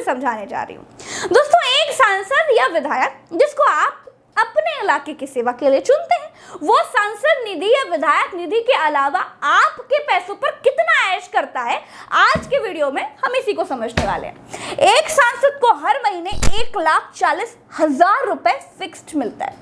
समझाने जा रही हूँ। दोस्तों, एक सांसद या विधायक जिसको आप अपने इलाके की सेवा के लिए चुनते हैं, वो सांसद निधि या विधायक निधि के अलावा आपके पैसों पर कितना ऐश करता है, आज के वीडियो में हम इसी को समझने वाले हैं। एक सांसद को हर महीने 1,40,000 रुपए फिक्स्ड मिलता है।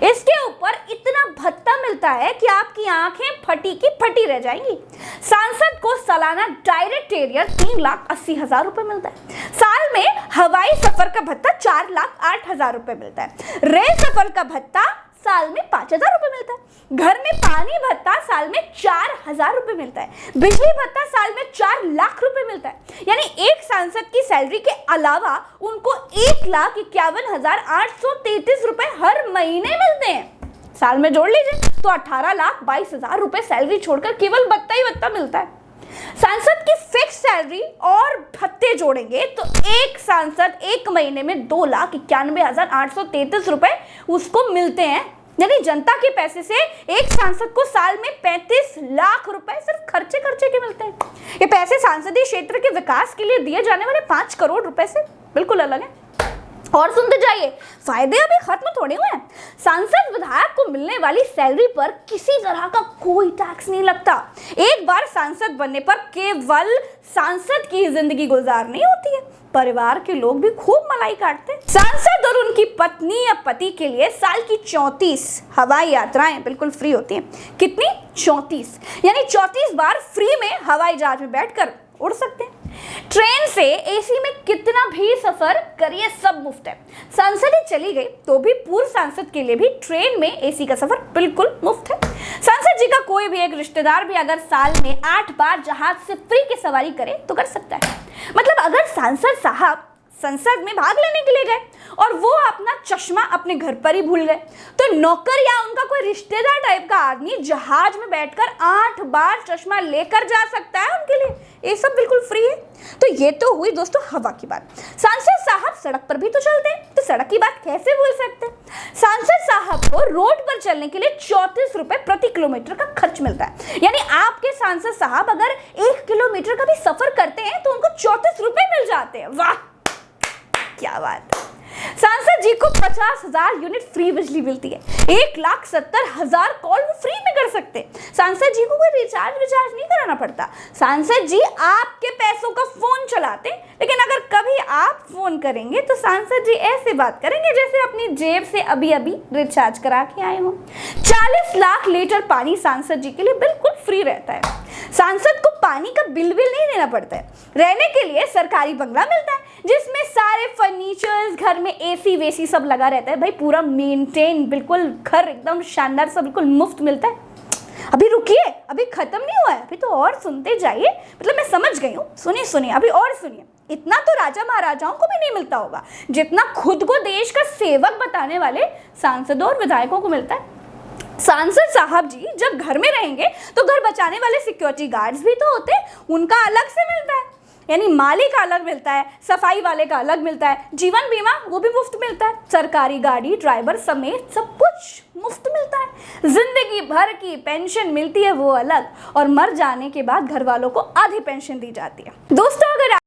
इसके ऊपर इतना भत्ता मिलता है कि आपकी आंखें फटी की फटी रह जाएंगी। सांसद को सालाना डायरेक्ट एरियर 3,80,000 रुपए मिलता है। साल में हवाई सफर का भत्ता 4,08,000 रुपए मिलता है। रेल सफर का भत्ता साल में 5,000 रुपए मिलता है। घर में पानी भत्ता साल में 4,000 रुपए मिलता है। बिजली भत्ता साल में 4 लाख रुपए मिलता है। यानी एक सांसद की सैलरी के अलावा उनको 1,51,833 रुपए हर महीने मिलते हैं। साल में जोड़ लीजिए तो 18,22,000 रुपए सैलरी छोड़कर केवल भत्ता ही भत्ता मिलता है। सांसद की फिक्स सैलरी और भत्ते जोड़ेंगे तो एक सांसद एक महीने में 2,91,833 रुपए उसको मिलते हैं। यानी जनता के पैसे से एक सांसद को साल में 35 लाख रुपए सिर्फ खर्चे के मिलते हैं। ये पैसे सांसदीय क्षेत्र के विकास के लिए दिए जाने वाले 5 करोड़ रुपए से बिल्कुल अलग है। और सुनते जाइए, फायदे अभी खत्म थोड़े हुए हैं। सांसद विधायक को मिलने वाली सैलरी पर किसी तरह का कोई टैक्स नहीं लगता। एक बार सांसद बनने पर केवल सांसद की जिंदगी गुजारनी होती है, परिवार के लोग भी खूब मलाई काटते हैं। सांसद और उनकी पत्नी या पति के लिए साल की 34 हवाई यात्राएं बिल्कुल फ्री होती हैं। कितनी? 34। यानी 34 बार फ्री में हवाई जहाज में बैठकर उड़ सकते हैं। ट्रेन से एसी में कितना भी सफर करिए, सब मुफ्त है। सांसद ही चली गई तो भी पूर्व सांसद के लिए भी ट्रेन में एसी का सफर बिल्कुल मुफ्त है। सांसद जी का कोई भी एक रिश्तेदार भी अगर साल में 8 बार जहाज से फ्री की सवारी करे तो कर सकता है। मतलब अगर सांसद साहब संसद में भाग लेने के लिए गए और वो अपना चश्मा अपने घर पर ही भूल गए तो नौकर या उनका कोई रिश्तेदार टाइप का आदमी जहाज में बैठकर 8 बार चश्मा लेकर जा सकता है उनके लिए। ये सब बिल्कुल फ्री है। तो ये तो हुई दोस्तों हवा की बात। सांसद साहब सड़क पर भी तो चलते हैं, तो सड़क की बात कैसे भूल सकते हैं। सांसद साहब को रोड पर चलने के लिए 34 रुपए प्रति किलोमीटर का खर्च मिलता है। यानी आपके सांसद साहब अगर 1 किलोमीटर का भी सफर करते हैं तो उनको 34 रुपए मिल जाते हैं। वाह, क्या बात। सांसद जी को 50,000 यूनिट फ्री बिजली मिलती है। 1,70,000 कॉल वो फ्री में कर सकते हैं। सांसद जी को कोई रिचार्ज नहीं कराना पड़ता। सांसद जी आपके पैसों का फोन चलाते, लेकिन अगर कभी आप फोन करेंगे तो सांसद जी ऐसे बात करेंगे जैसे अपनी जेब से अभी रिचार्ज करा के आए हों। 40 लाख लीटर पानी सांसद जी के लिए बिल्कुल फ्री रहता है। सांसद को पानी का बिल नहीं देना पड़ता है। रहने के लिए सरकारी बंगला मिलता है जिसमें सारे फर्नीचर्स, घर में एसी वेसी सब लगा रहता है। भाई पूरा मेंटेन, बिल्कुल घर एकदम शानदार सब बिल्कुल मुफ्त मिलता है। अभी रुकिए, अभी खत्म नहीं हुआ है, अभी तो और सुनते जाइए। मतलब मैं समझ गई हूँ, सुनिए अभी और सुनिए। इतना तो राजा महाराजाओं को भी नहीं मिलता होगा जितना खुद को देश का सेवक बताने वाले सांसदों और विधायकों को मिलता है। सांसद साहब जी जब घर में रहेंगे तो घर बचाने वाले सिक्योरिटी गार्ड्स भी तो होते हैं, उनका अलग से मिलता है। यानी माली का अलग मिलता है, सफाई वाले का अलग मिलता है, जीवन बीमा वो भी मुफ्त मिलता है, सरकारी गाड़ी ड्राइवर समेत सब कुछ मुफ्त मिलता है। जिंदगी भर की पेंशन मिलती है वो अलग, और मर जाने के बाद घर वालों को आधी पेंशन दी जाती है। दोस्तों, अगर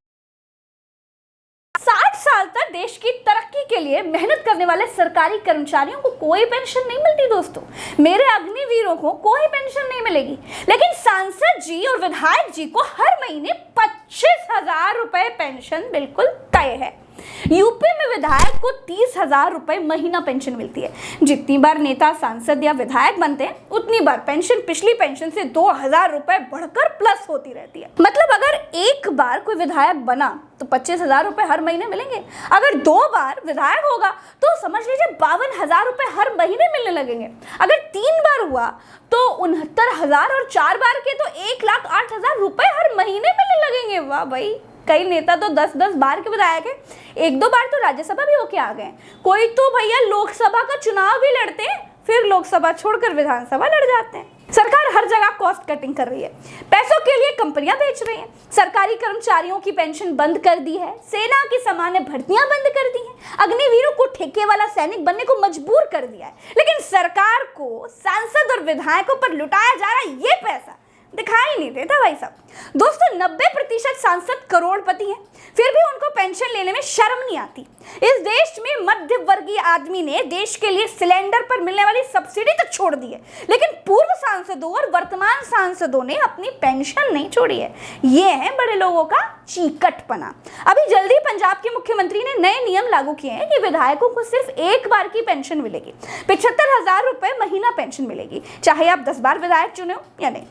60 साल तक देश की तरक्की के लिए मेहनत करने वाले सरकारी कर्मचारियों को कोई पेंशन नहीं मिलती। दोस्तों, मेरे अग्निवीरों को कोई पेंशन नहीं मिलेगी, लेकिन सांसद जी और विधायक जी को हर महीने 25,000 रुपए पेंशन बिल्कुल तय है। यूपी में विधायक को 30,000 रुपए महीना पेंशन मिलती है। जितनी बार नेता सांसद या विधायक बनते हैं उतनी बार पेंशन पिछली पेंशन से 2,000 रुपए बढ़कर प्लस होती रहती है। मतलब अगर एक बार कोई विधायक बना तो 25,000 रुपए हर महीने मिलेंगे। अगर 2 बार विधायक होगा तो समझ लीजिए 52,000 रुपए हर महीने मिलने लगेंगे। अगर 3 बार हुआ तो 69,000 और 4 बार के तो 1,08,000 रुपए हर महीने मिलने लगेंगे। वाह भाई, कई नेता तो 10-10 बार के विधायक हैं, 1-2 बार तो राज्यसभा भी होके आ गए। कोई तो भैया लोकसभा का चुनाव भी लड़ते हैं, फिर लोकसभा छोड़कर विधानसभा लड़ जाते हैं। सरकार हर जगह कॉस्ट कटिंग कर रही है, पैसों के लिए कंपनियां बेच रही हैं, सरकारी कर्मचारियों की पेंशन बंद कर दी है, सेना की सामान्य भर्तियां बंद कर दी हैं, अग्निवीरों को ठेके वाला सैनिक बनने को मजबूर कर दिया है। लेकिन सरकार को सांसद और विधायकों पर लुटाया जा रहा है ये पैसा दिखाई नहीं देता भाई साहब। दोस्तों 90% सांसद करोड़पति हैं, फिर भी उनको पेंशन लेने में शर्म नहीं आती। इस देश में मध्य वर्गीय आदमी ने देश के लिए सिलेंडर पर मिलने वाली सब्सिडी तक छोड़ दी है, लेकिन पूर्व सांसदों और वर्तमान सांसदों ने अपनी पेंशन नहीं छोड़ी है। ये है बड़े लोगों का चीकटपना। अभी जल्दी पंजाब के मुख्यमंत्री ने नए नियम लागू किए हैं कि विधायकों को सिर्फ एक बार की पेंशन मिलेगी। 75,000 रुपए महीना पेंशन मिलेगी, चाहे आप 10 बार विधायक चुने हो या नहीं।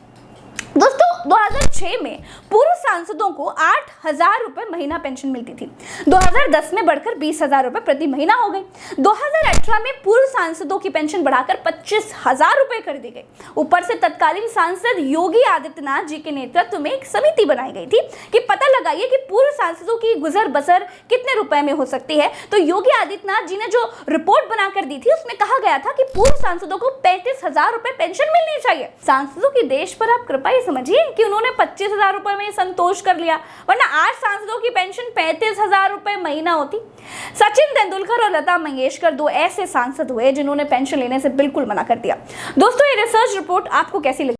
दोस्तों 2006 में पूर्व सांसदों को 8,000 रुपए महीना पेंशन मिलती थी। 2010 में बढ़कर 20,000 रुपए प्रति महीना हो गई। 2018 में पूर्व सांसदों की पेंशन बढ़ाकर 25,000 रुपए कर दी गई। ऊपर से तत्कालीन सांसद योगी आदित्यनाथ जी के नेतृत्व में एक समिति बनाई गई थी कि पता लगाइए कि पूर्व सांसदों की गुजर बसर कितने रुपए में हो सकती है। तो योगी आदित्यनाथ जी ने जो रिपोर्ट बनाकर दी थी उसमें कहा गया था कि पूर्व सांसदों को 35,000 रुपए पेंशन मिलनी चाहिए। सांसदों की देश पर आप कृपा समझिए कि उन्होंने 25,000 रुपए में संतोष कर लिया, वरना 8 सांसदों की पेंशन 35,000 रुपए महीना होती। सचिन तेंदुलकर और लता मंगेशकर 2 ऐसे सांसद हुए जिन्होंने पेंशन लेने से बिल्कुल मना कर दिया। दोस्तों ये रिसर्च रिपोर्ट आपको कैसी लगी?